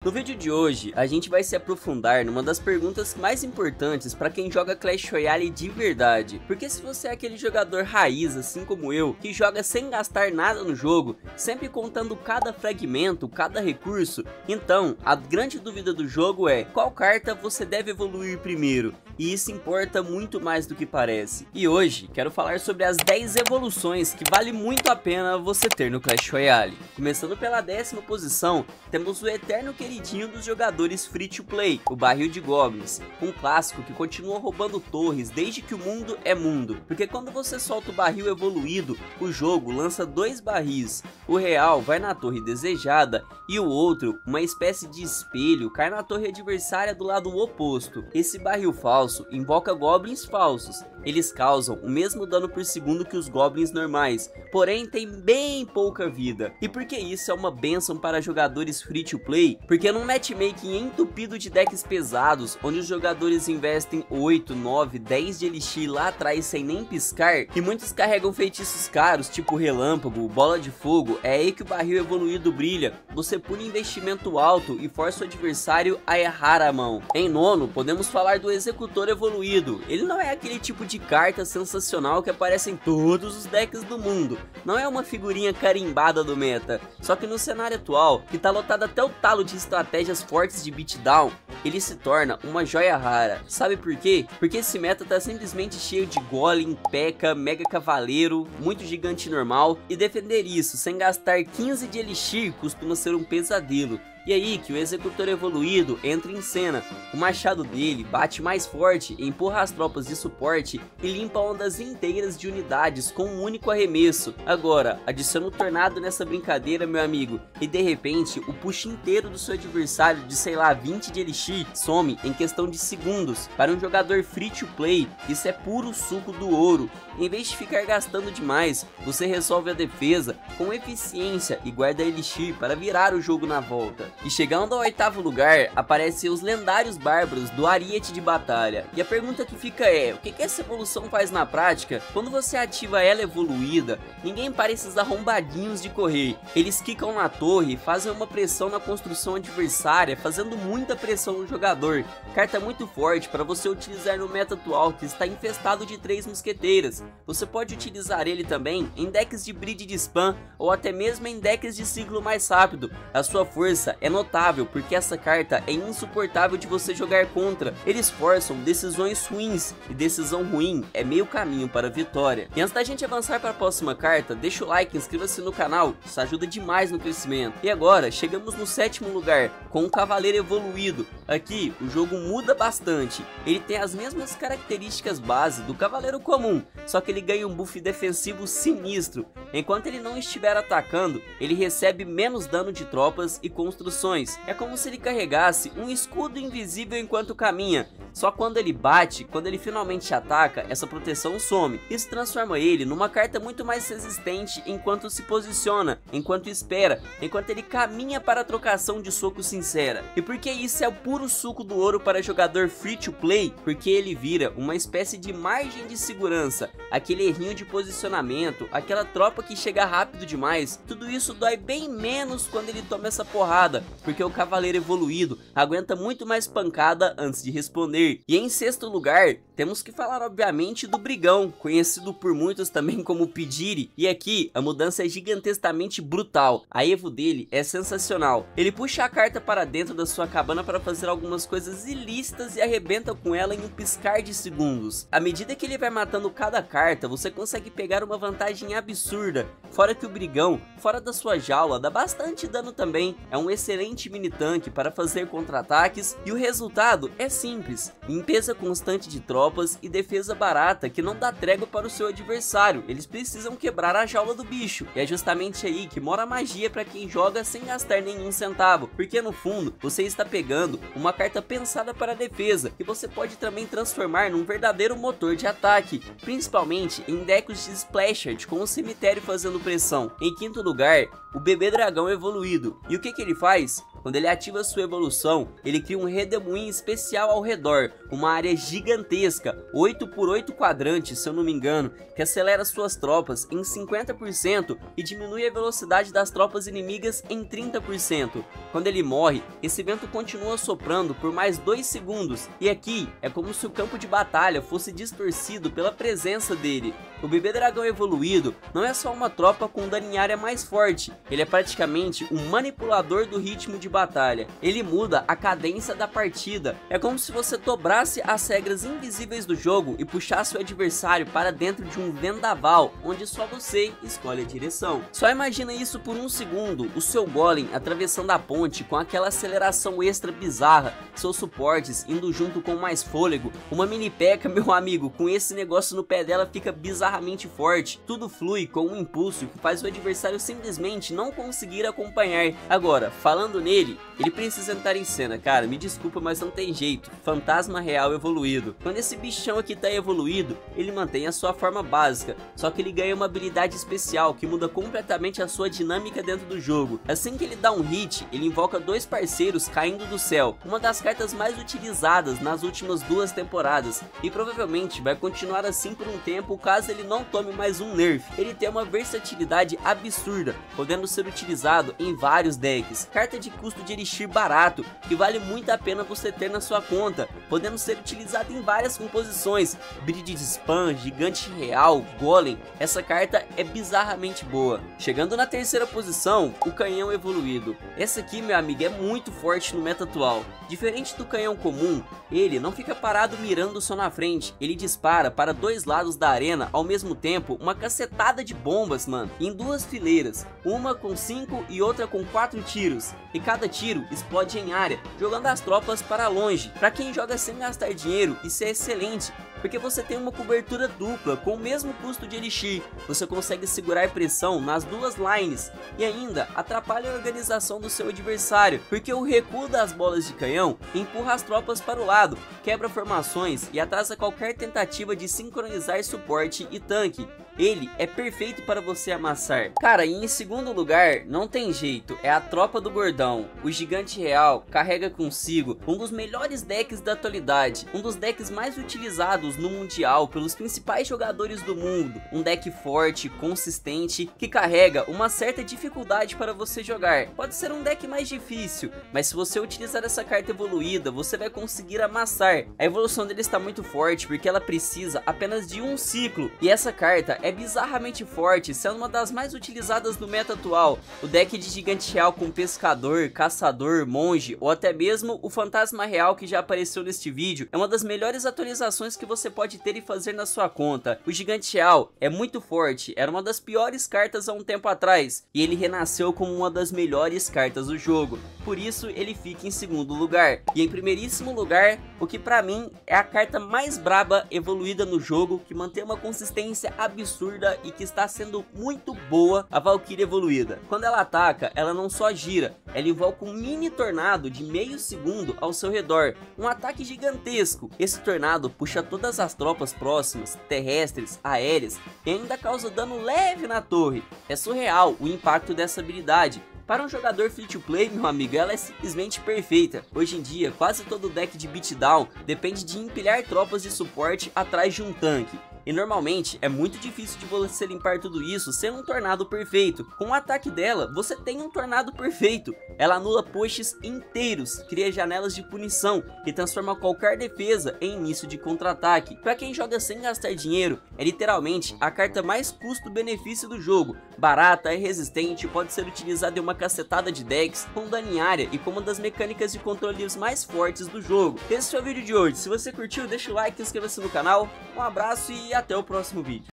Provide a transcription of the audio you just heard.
No vídeo de hoje, a gente vai se aprofundar numa das perguntas mais importantes para quem joga Clash Royale de verdade. Porque se você é aquele jogador raiz, assim como eu, que joga sem gastar nada no jogo, sempre contando cada fragmento, cada recurso, então a grande dúvida do jogo é qual carta você deve evoluir primeiro. E isso importa muito mais do que parece. E hoje, quero falar sobre as 10 evoluções que vale muito a pena você ter no Clash Royale. Começando pela 10ª posição, temos o eterno queridinho dos jogadores free to play, o Barril de Goblins, um clássico que continua roubando torres desde que o mundo é mundo, porque quando você solta o barril evoluído, o jogo lança 2 barris, o real vai na torre desejada e o outro, uma espécie de espelho, cai na torre adversária do lado oposto. Esse barril falso invoca goblins falsos, eles causam o mesmo dano por segundo que os goblins normais, porém tem bem pouca vida. E por que isso é uma bênção para jogadores free to play? Porque num matchmaking entupido de decks pesados, onde os jogadores investem 8, 9, 10 de elixir lá atrás sem nem piscar, e muitos carregam feitiços caros tipo relâmpago, bola de fogo, é aí que o barril evoluído brilha. Você pune investimento alto e força o adversário a errar a mão. Em nono, podemos falar do executor evoluído. Ele não é aquele tipo de carta sensacional que aparece em todos os decks do mundo, não é uma figurinha carimbada do meta, só que no cenário atual, que tá lotado até o talo de estratégias fortes de beatdown, ele se torna uma joia rara. Sabe por quê? Porque esse meta tá simplesmente cheio de golem, P.E.K.K.A, mega cavaleiro, muito gigante normal, e defender isso sem gastar 15 de elixir costuma ser um pesadelo. E aí que o executor evoluído entra em cena. O machado dele bate mais forte, empurra as tropas de suporte e limpa ondas inteiras de unidades com um único arremesso. Agora, adiciona o tornado nessa brincadeira, meu amigo, e de repente o push inteiro do seu adversário de sei lá 20 de elixir some em questão de segundos. Para um jogador free to play, isso é puro suco do ouro. Em vez de ficar gastando demais, você resolve a defesa com eficiência e guarda elixir para virar o jogo na volta. E chegando ao 8º lugar, aparecem os lendários bárbaros do ariete de batalha. E a pergunta que fica é, o que essa evolução faz na prática? Quando você ativa ela evoluída, ninguém para esses arrombadinhos de correr. Eles quicam na torre, fazem uma pressão na construção adversária, fazendo muita pressão no jogador. Carta muito forte para você utilizar no meta atual, que está infestado de 3 mosqueteiras. Você pode utilizar ele também em decks de bridge de spam, ou até mesmo em decks de ciclo mais rápido. A sua força é notável, porque essa carta é insuportável de você jogar contra. Eles forçam decisões ruins, e decisão ruim é meio caminho para a vitória. E antes da gente avançar para a próxima carta, deixa o like, inscreva-se no canal, isso ajuda demais no crescimento. E agora, chegamos no 7º lugar, com o Cavaleiro Evoluído. Aqui, o jogo muda bastante. Ele tem as mesmas características base do Cavaleiro comum, só que ele ganha um buff defensivo sinistro. Enquanto ele não estiver atacando, ele recebe menos dano de tropas e construções. É como se ele carregasse um escudo invisível enquanto caminha. Só quando ele bate, quando ele finalmente ataca, essa proteção some. Isso transforma ele numa carta muito mais resistente enquanto se posiciona, enquanto espera, enquanto ele caminha para a trocação de soco sincera. E por que isso é o puro suco do ouro para jogador free to play? Porque ele vira uma espécie de margem de segurança, aquele errinho de posicionamento, aquela tropa que chega rápido demais. Tudo isso dói bem menos quando ele toma essa porrada, porque o Cavaleiro Evoluído aguenta muito mais pancada antes de responder. E em 6º lugar, temos que falar obviamente do Brigão, conhecido por muitos também como Pidiri, e aqui a mudança é gigantescamente brutal. A evo dele é sensacional. Ele puxa a carta para dentro da sua cabana para fazer algumas coisas ilícitas e arrebenta com ela em um piscar de segundos. À medida que ele vai matando cada carta, você consegue pegar uma vantagem absurda, fora que o Brigão, fora da sua jaula, dá bastante dano também. É um excelente mini tanque para fazer contra-ataques e o resultado é simples: limpeza constante de tropas e defesa barata que não dá trégua para o seu adversário. Eles precisam quebrar a jaula do bicho, e é justamente aí que mora a magia para quem joga sem gastar nenhum centavo, porque no fundo você está pegando uma carta pensada para a defesa, que você pode também transformar num verdadeiro motor de ataque, principalmente em decks de Splashed com o cemitério fazendo pressão. Em 5º lugar, o Bebê Dragão Evoluído. E o que ele faz? Quando ele ativa sua evolução, ele cria um redemoinho especial ao redor, uma área gigantesca, 8 por 8 quadrantes, se eu não me engano, que acelera suas tropas em 50% e diminui a velocidade das tropas inimigas em 30%. Quando ele morre, esse vento continua soprando por mais 2 segundos, e aqui é como se o campo de batalha fosse distorcido pela presença dele. O bebê dragão evoluído não é só uma tropa com dano em área mais forte, ele é praticamente um manipulador do ritmo de batalha. Ele muda a cadência da partida, é como se você dobrasse as regras invisíveis do jogo e puxasse o adversário para dentro de um vendaval, onde só você escolhe a direção. Só imagina isso por um segundo, o seu golem atravessando a ponte com aquela aceleração extra bizarra, seus suportes indo junto com mais fôlego, uma mini P.E.K.K.A, meu amigo, com esse negócio no pé dela fica bizarramente forte, tudo flui com um impulso que faz o adversário simplesmente não conseguir acompanhar. Agora, falando nele, ele precisa entrar em cena, cara, me desculpa, mas não tem jeito, fantasma real evoluído. Quando esse bichão aqui tá evoluído, ele mantém a sua forma básica, só que ele ganha uma habilidade especial que muda completamente a sua dinâmica dentro do jogo. Assim que ele dá um hit, ele invoca 2 parceiros caindo do céu, uma das cartas mais utilizadas nas últimas 2 temporadas, e provavelmente vai continuar assim por um tempo caso ele não tome mais um nerf. Ele tem uma versatilidade absurda, podendo ser utilizado em vários decks. Carta de custo de elixir barato, que vale muito a pena você ter na sua conta, podendo ser utilizado em várias composições, Bride de spam, gigante real, golem. Essa carta é bizarramente boa. Chegando na terceira posição, o canhão evoluído. Esse aqui, meu amigo, é muito forte no meta atual. Diferente do canhão comum, ele não fica parado mirando só na frente, ele dispara para 2 lados da arena ao mesmo tempo uma cacetada de bombas, mano, em 2 fileiras, uma com 5 e outra com 4 tiros, e cada tiro explode em área, jogando as tropas para longe. Para quem joga sem gastar dinheiro, isso é excelente, porque você tem uma cobertura dupla com o mesmo custo de elixir, você consegue segurar pressão nas 2 lines e ainda atrapalha a organização do seu adversário, porque o recuo das bolas de canhão empurra as tropas para o lado, quebra formações e atrasa qualquer tentativa de sincronizar suporte e tanque. Ele é perfeito para você amassar. Cara, e em segundo lugar, não tem jeito, é a tropa do gordão. O gigante real carrega consigo um dos melhores decks da atualidade, um dos decks mais utilizados no mundial pelos principais jogadores do mundo. Um deck forte, consistente, que carrega uma certa dificuldade para você jogar. Pode ser um deck mais difícil, mas se você utilizar essa carta evoluída, você vai conseguir amassar. A evolução dele está muito forte, porque ela precisa apenas de um ciclo, e essa carta é bizarramente forte, sendo uma das mais utilizadas no meta atual. O deck de gigante real com pescador, caçador, monge ou até mesmo o fantasma real que já apareceu neste vídeo é uma das melhores atualizações que você pode ter e fazer na sua conta. O gigante real é muito forte, era uma das piores cartas há um tempo atrás e ele renasceu como uma das melhores cartas do jogo, por isso ele fica em segundo lugar. E em primeiríssimo lugar, o que pra mim é a carta mais braba evoluída no jogo, que mantém uma consistência absurda e que está sendo muito boa, a Valkyria evoluída. Quando ela ataca, ela não só gira, ela invoca um mini tornado de meio segundo ao seu redor, um ataque gigantesco. Esse tornado puxa todas as tropas próximas, terrestres, aéreas, e ainda causa dano leve na torre. É surreal o impacto dessa habilidade. Para um jogador free to play, meu amigo, ela é simplesmente perfeita. Hoje em dia, quase todo deck de beatdown depende de empilhar tropas de suporte atrás de um tanque. E normalmente é muito difícil de você limpar tudo isso sem um tornado perfeito. Com o ataque dela, você tem um tornado perfeito. Ela anula pushes inteiros, cria janelas de punição e transforma qualquer defesa em início de contra-ataque. Para quem joga sem gastar dinheiro, é literalmente a carta mais custo-benefício do jogo. Barata, é resistente, pode ser utilizada em uma cacetada de decks, com dano em área e com uma das mecânicas de controles mais fortes do jogo. Esse foi o vídeo de hoje. Se você curtiu, deixa o like e inscreva-se no canal. Um abraço e até o próximo vídeo.